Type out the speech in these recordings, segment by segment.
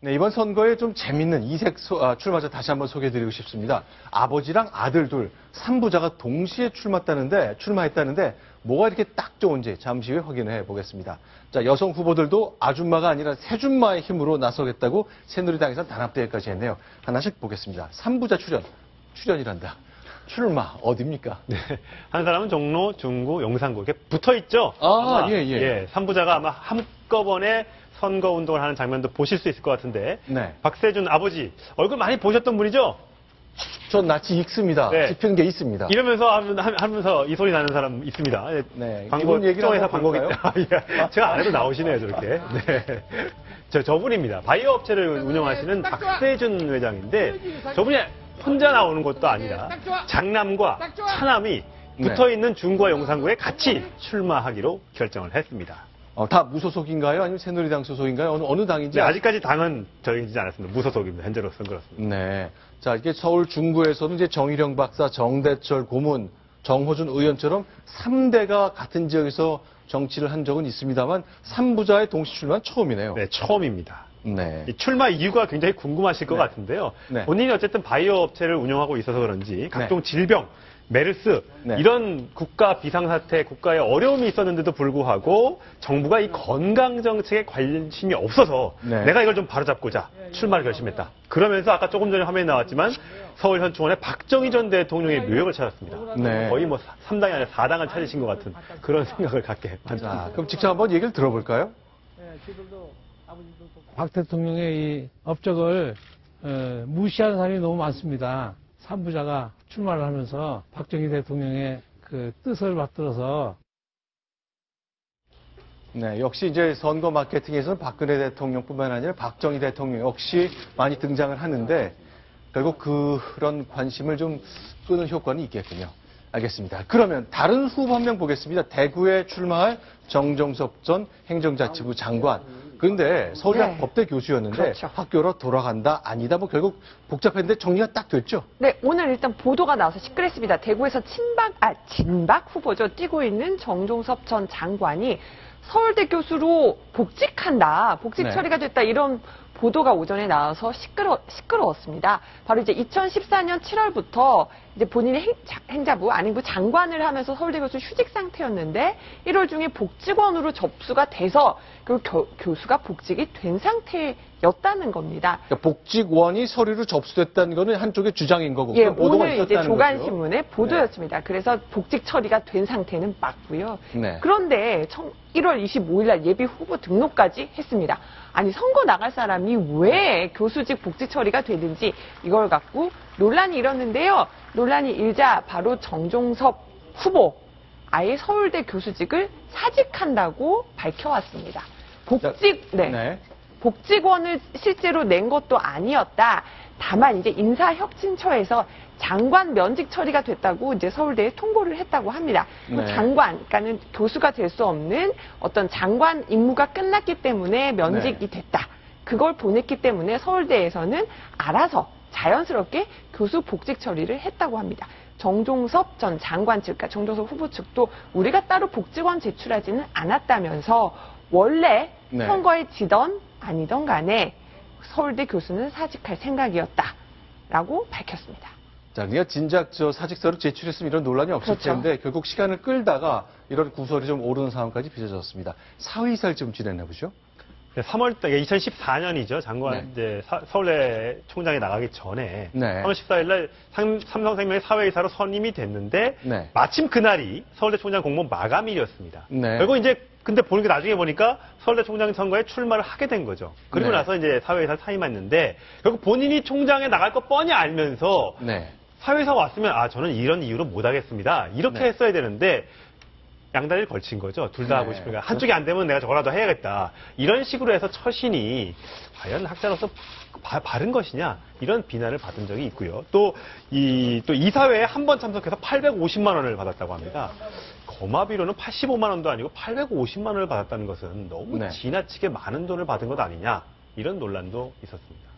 네, 이번 선거에 좀 재밌는 이색 출마자 다시 한번 소개해드리고 싶습니다. 아버지랑 아들 둘, 3부자가 동시에 출마했다는데 뭐가 이렇게 딱 좋은지 잠시 후에 확인해 보겠습니다. 자, 여성 후보들도 아줌마가 아니라 새줌마의 힘으로 나서겠다고 새누리당에서 단합대회까지 했네요. 하나씩 보겠습니다. 3부자 출연이란다. 출마 어딥니까? 네, 한 사람은 종로, 중구, 용산구 이렇게 붙어 있죠. 예. 3부자가 아마 한꺼번에 선거 운동을 하는 장면도 보실 수 있을 것 같은데. 네. 박세준 아버지 얼굴 많이 보셨던 분이죠? 전 낯이 익습니다. 네. 짚은 게 있습니다. 이러면서 하면서 이 소리 나는 사람 있습니다. 네. 광고 얘기를 광고기 볼까요? 제가 안 해도 나오시네요, 저렇게. 네. 저분입니다. 바이오 업체를 운영하시는 박세준 회장인데 저분이 혼자 나오는 것도 아니라 장남과 차남이 붙어 있는 중구와 용산구에 같이 출마하기로 결정을 했습니다. 다 무소속인가요? 아니면 새누리당 소속인가요? 어느 당인지? 네, 아직까지 당은 정해지지 않았습니다. 무소속입니다. 현재로서는 그렇습니다. 네. 자, 이게 서울 중구에서는 이제 정희령 박사, 정대철 고문, 정호준 의원처럼 3대가 같은 지역에서 정치를 한 적은 있습니다만 3부자의 동시 출마는 처음이네요. 네, 처음입니다. 네. 이 출마 이유가 굉장히 궁금하실 것 같은데요. 네. 본인이 어쨌든 바이오 업체를 운영하고 있어서 그런지 각종 질병, 메르스 이런 국가 비상사태, 국가에 어려움이 있었는데도 불구하고 정부가 이 건강 정책에 관심이 없어서 내가 이걸 좀 바로잡고자 출마를 결심했다. 그러면서 아까 조금 전에 화면에 나왔지만 서울 현충원에 박정희 전 대통령의 묘역을 찾았습니다. 네. 거의 뭐 3당이 아니라 4당을 찾으신 것 같은 그런 생각을 갖게 만듭니다. 자, 그럼 직접 한번 얘기를 들어볼까요? 박 대통령의 이 업적을 무시하는 사람이 너무 많습니다. 3부자가 출마를 하면서 박정희 대통령의 그 뜻을 받들어서 네, 역시 이제 선거 마케팅에서는 박근혜 대통령뿐만 아니라 박정희 대통령 역시 많이 등장을 하는데 결국 그런 관심을 좀 끄는 효과는 있겠군요. 알겠습니다. 그러면 다른 후보 한 명 보겠습니다. 대구에 출마할 정종섭 전 행정자치부 장관. 그런데 서울대학 법대 교수였는데 그렇죠. 학교로 돌아간다 아니다 뭐 결국 복잡했는데 정리가 딱 됐죠. 네, 오늘 일단 보도가 나와서 시끌했습니다. 대구에서 진박 후보죠. 뛰고 있는 정종섭 전 장관이 서울대 교수로 복직한다. 복직 처리가 됐다. 이런 보도가 오전에 나와서 시끄러웠습니다. 바로 이제 2014년 7월부터 이제 본인의 행자부, 안행부 장관을 하면서 서울대 교수 휴직 상태였는데 1월 중에 복직원으로 접수가 돼서 그리고 교수가 복직이 된 상태였다는 겁니다. 그러니까 복직원이 서류로 접수됐다는 거는 한쪽의 주장인 거고. 예, 보도가 오늘 이제 있었다는 조간신문의 보도였습니다. 그래서 복직 처리가 된 상태는 맞고요. 네. 그런데 1월 25일 날 예비 후보 등록까지 했습니다. 아니 선거 나갈 사람이 왜 교수직 복직 처리가 되는지 이걸 갖고 논란이 일었는데요. 논란이 일자 바로 정종섭 후보 아예 서울대 교수직을 사직한다고 밝혀왔습니다. 복직원을 실제로 낸 것도 아니었다. 다만 이제 인사혁신처에서 장관 면직 처리가 됐다고 이제 서울대에 통보를 했다고 합니다. 장관, 그러니까는 교수가 될 수 없는 어떤 장관 임무가 끝났기 때문에 면직이 됐다. 그걸 보냈기 때문에 서울대에서는 알아서 자연스럽게 교수 복직 처리를 했다고 합니다. 정종섭 전 장관 측, 그러니까 정종섭 후보 측도 우리가 따로 복직원 제출하지는 않았다면서 원래 선거에 지던 아니던 간에 서울대 교수는 사직할 생각이었다라고 밝혔습니다. 자, 그러니까 진작 사직서를 제출했으면 이런 논란이 없을 텐데 결국 시간을 끌다가 이런 구설이 좀 오르는 상황까지 빚어졌습니다. 사의사를 지금 지냈나 보죠? 3월달, 2014년이죠. 장관, 이제 서울대 총장이 나가기 전에 3월 14일 날 삼성생명의 사회이사로 선임이 됐는데 마침 그날이 서울대 총장 공무원 마감일이었습니다. 결국 이제 근데 나중에 보니까 서울대 총장 선거에 출마를 하게 된 거죠. 그리고 나서 이제 사회이사를 사임했는데 결국 본인이 총장에 나갈 거 뻔히 알면서 사회이사 왔으면 저는 이런 이유로 못 하겠습니다. 이렇게 했어야 되는데 양다리를 걸친 거죠. 둘 다 하고 싶으니까. 한쪽이 안 되면 내가 저거라도 해야겠다. 이런 식으로 해서 처신이 과연 학자로서 바른 것이냐 이런 비난을 받은 적이 있고요. 또 이사회에 한 번 참석해서 850만 원을 받았다고 합니다. 거마비로는 85만 원도 아니고 850만 원을 받았다는 것은 너무 지나치게 많은 돈을 받은 것 아니냐 이런 논란도 있었습니다.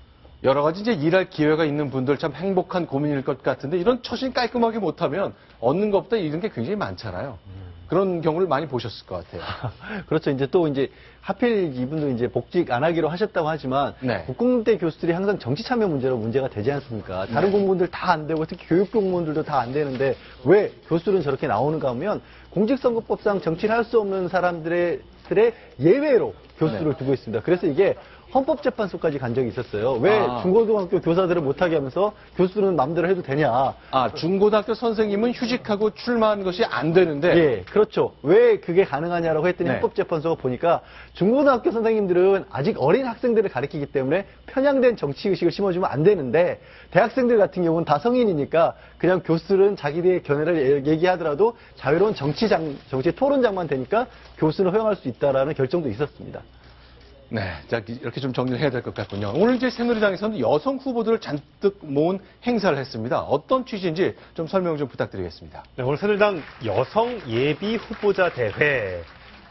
여러 가지 이제 일할 기회가 있는 분들 참 행복한 고민일 것 같은데 이런 처신 깔끔하게 못하면 얻는 것보다 잃은 게 굉장히 많잖아요. 그런 경우를 많이 보셨을 것 같아요. 그렇죠. 이제 하필 이분도 이제 복직 안 하기로 하셨다고 하지만 네. 국공대 교수들이 항상 정치 참여 문제로 문제가 되지 않습니까? 다른 네. 공무원들 다 안 되고 특히 교육 공무원들도 다 안 되는데 왜 교수들은 저렇게 나오는가 하면 공직선거법상 정치를 할 수 없는 사람들의 예외로 교수를 네. 두고 있습니다. 그래서 이게 헌법재판소까지 간 적이 있었어요. 왜 중고등학교 교사들을 못하게 하면서 교수들은 마음대로 해도 되냐. 중고등학교 선생님은 휴직하고 출마하는 것이 안 되는데. 예, 그렇죠. 왜 그게 가능하냐라고 했더니 네. 헌법재판소가 보니까 중고등학교 선생님들은 아직 어린 학생들을 가르치기 때문에 편향된 정치의식을 심어주면 안 되는데 대학생들 같은 경우는 다 성인이니까 그냥 교수들은 자기들의 견해를 얘기하더라도 자유로운 정치 토론장만 되니까 교수는 허용할 수 있다라는 결정도 있었습니다. 네, 자, 이렇게 좀 정리를 해야 될 것 같군요. 오늘 이제 새누리당에서는 여성 후보들을 잔뜩 모은 행사를 했습니다. 어떤 취지인지 좀 설명 좀 부탁드리겠습니다. 네, 오늘 새누리당 여성 예비 후보자 대회.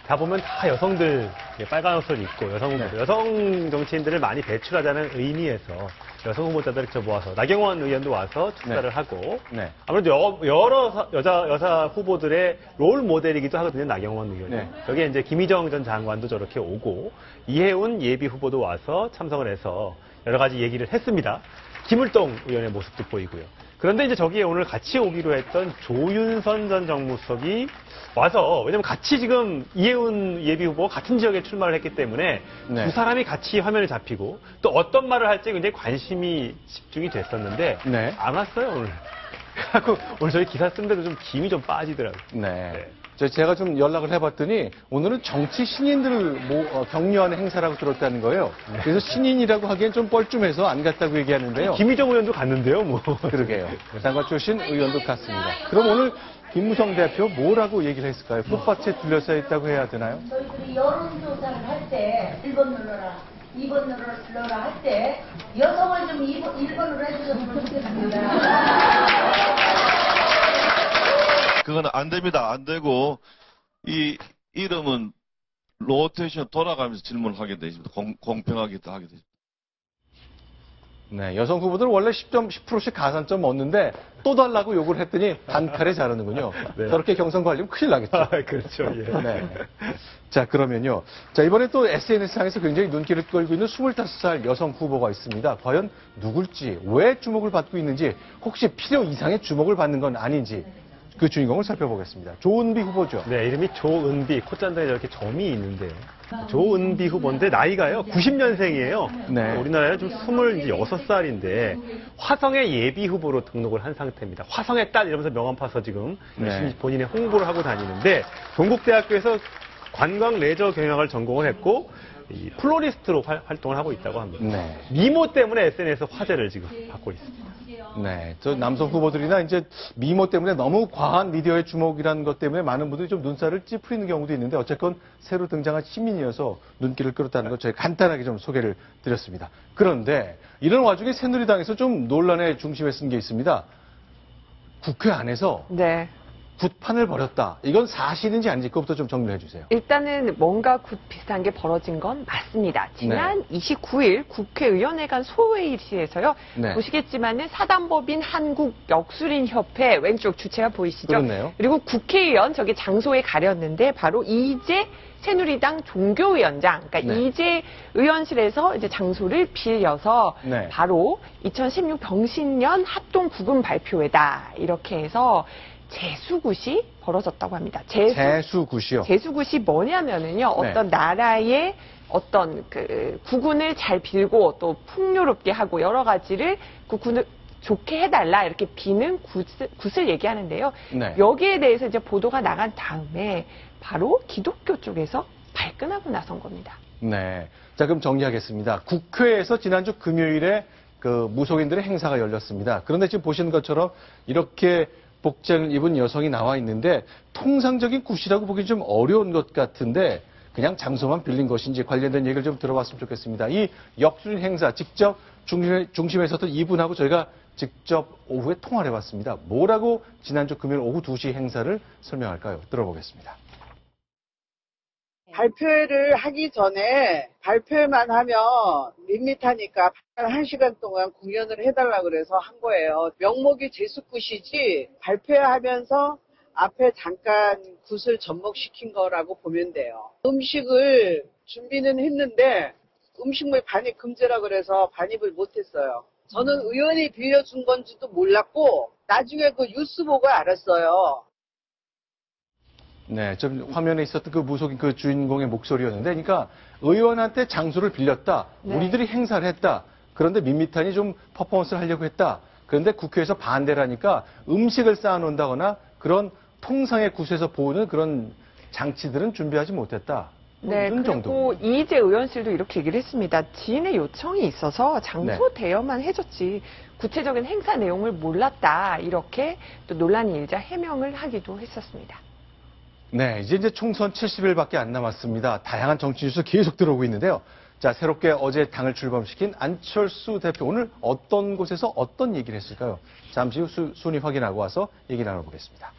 다 보면 다 여성들 빨간 옷을 입고 여성 후보들, 여성 정치인들을 많이 배출하자는 의미에서 여성 후보자들을 모아서 나경원 의원도 와서 축사를 하고 아무래도 여러 여자 후보들의 롤 모델이기도 하거든요. 나경원 의원이. 여기에 이제 김희정 전 장관도 저렇게 오고 이해운 예비 후보도 와서 참석을 해서 여러 가지 얘기를 했습니다. 김을동 의원의 모습도 보이고요. 그런데 이제 저기에 오늘 같이 오기로 했던 조윤선 전 정무수석이 와서, 왜냐면 같이 지금 이해운 예비 후보가 같은 지역에 출마를 했기 때문에 두 사람이 같이 화면에 잡히고 또 어떤 말을 할지 굉장히 관심이 집중이 됐었는데 안 왔어요, 오늘. 그래갖고 오늘 저희 기사 쓴데도 좀 김이 좀 빠지더라고요. 제가 좀 연락을 해봤더니 오늘은 정치 신인들을 격려하는 행사라고 들었다는 거예요. 그래서 신인이라고 하기엔 좀 뻘쭘해서 안 갔다고 얘기하는데요. 김희정 의원도 갔는데요, 뭐. 그러게요. 장관 출신 의원도 갔습니다. 그럼 오늘 김무성 대표 뭐라고 얘기를 했을까요? 꽃밭에 둘러싸여 있다고 해야 되나요? 저희들이 여론조사를 할 때 1번 눌러라, 2번 눌러라 할 때 여성을 좀 1번으로 해주셨으면 좋겠습니다. 그건 안 됩니다. 안 되고, 이 이름은 로테이션 돌아가면서 질문을 하게 되어 있습니다. 공평하게 또 하게 되어 있습니다. 네, 여성 후보들 원래 10%씩 가산점 얻는데 또 달라고 요구를 했더니 단칼에 자르는군요. 저렇게 경선 관리면 큰일 나겠죠. 그렇죠. 예. 자, 그러면요. 자, 이번에 또 SNS상에서 굉장히 눈길을 끌고 있는 25살 여성 후보가 있습니다. 과연 누굴지, 왜 주목을 받고 있는지, 혹시 필요 이상의 주목을 받는 건 아닌지, 그 주인공을 살펴보겠습니다. 조은비 후보죠. 네, 이름이 조은비. 콧잔등에 저렇게 점이 있는데. 조은비 후보인데 나이가요 90년생이에요. 우리나라에 좀 26살인데 화성의 예비 후보로 등록을 한 상태입니다. 화성의 딸 이러면서 명함 파서 지금 열심히 본인의 홍보를 하고 다니는데 동국대학교에서 관광 레저 경영학을 전공을 했고 이 플로리스트로 활동을 하고 있다고 합니다. 미모 때문에 SNS에서 화제를 지금 받고 있습니다. 저 남성 후보들이나 이제 미모 때문에 너무 과한 미디어의 주목이라는 것 때문에 많은 분들이 좀 눈살을 찌푸리는 경우도 있는데 어쨌건 새로 등장한 시민이어서 눈길을 끌었다는 것 저희 간단하게 좀 소개를 드렸습니다. 그런데 이런 와중에 새누리당에서 좀 논란의 중심에 쓴 게 있습니다. 국회 안에서 굿판을 벌였다. 이건 사실인지 아닌지 그것부터 좀 정리해 주세요. 일단은 뭔가 굿 비슷한 게 벌어진 건 맞습니다. 지난 29일 국회의원회 간 소회의실에서요. 보시겠지만은 사단법인 한국역술인협회 왼쪽 주체가 보이시죠? 그렇네요. 그리고 국회의원 저기 장소에 가렸는데 바로 이재 새누리당 종교위원장, 그러니까 이재 의원실에서 이제 장소를 빌려서 바로 2016 병신년 합동 구금 발표회다 이렇게 해서 재수굿이 벌어졌다고 합니다. 재수굿이요? 재수굿이 뭐냐면은요, 어떤 나라의 어떤 그 구군을 잘 빌고 또 풍요롭게 하고 여러 가지를 구군을 좋게 해달라 이렇게 비는 굿을 얘기하는데요. 여기에 대해서 이제 보도가 나간 다음에 바로 기독교 쪽에서 발끈하고 나선 겁니다. 자, 그럼 정리하겠습니다. 국회에서 지난주 금요일에 그 무속인들의 행사가 열렸습니다. 그런데 지금 보시는 것처럼 이렇게 복장을 입은 여성이 나와 있는데 통상적인 굿이라고 보기 좀 어려운 것 같은데 그냥 장소만 빌린 것인지 관련된 얘기를 좀 들어봤으면 좋겠습니다. 이 역술인 행사 직접 중심에 섰던 이분하고 저희가 직접 오후에 통화를 해봤습니다. 뭐라고 지난주 금요일 오후 2시 행사를 설명할까요? 들어보겠습니다. 발표회를 하기 전에 발표회만 하면 밋밋하니까 1시간 동안 공연을 해달라 그래서 한 거예요. 명목이 재수굿이지 발표회 하면서 앞에 잠깐 굿을 접목시킨 거라고 보면 돼요. 음식을 준비는 했는데 음식물 반입 금지라 그래서 반입을 못했어요. 저는 의원이 빌려준 건지도 몰랐고 나중에 그 뉴스 보고 알았어요. 네, 좀 화면에 있었던 그 무속인 그 주인공의 목소리였는데, 그러니까 의원한테 장소를 빌렸다. 네. 우리들이 행사를 했다. 그런데 밋밋하니 좀 퍼포먼스를 하려고 했다. 그런데 국회에서 반대를 하니까 음식을 쌓아놓는다거나 그런 통상의 굿에서 보는 그런 장치들은 준비하지 못했다. 네, 이런 그리고 정도. 이재 의원실도 이렇게 얘기를 했습니다. 지인의 요청이 있어서 장소 네. 대여만 해줬지 구체적인 행사 내용을 몰랐다. 이렇게 또 논란이 일자 해명을 하기도 했었습니다. 네, 이제 총선 70일밖에 안 남았습니다. 다양한 정치 뉴스 계속 들어오고 있는데요. 자, 새롭게 어제 당을 출범시킨 안철수 대표, 오늘 어떤 곳에서 어떤 얘기를 했을까요? 잠시 후 순위 확인하고 와서 얘기 나눠보겠습니다.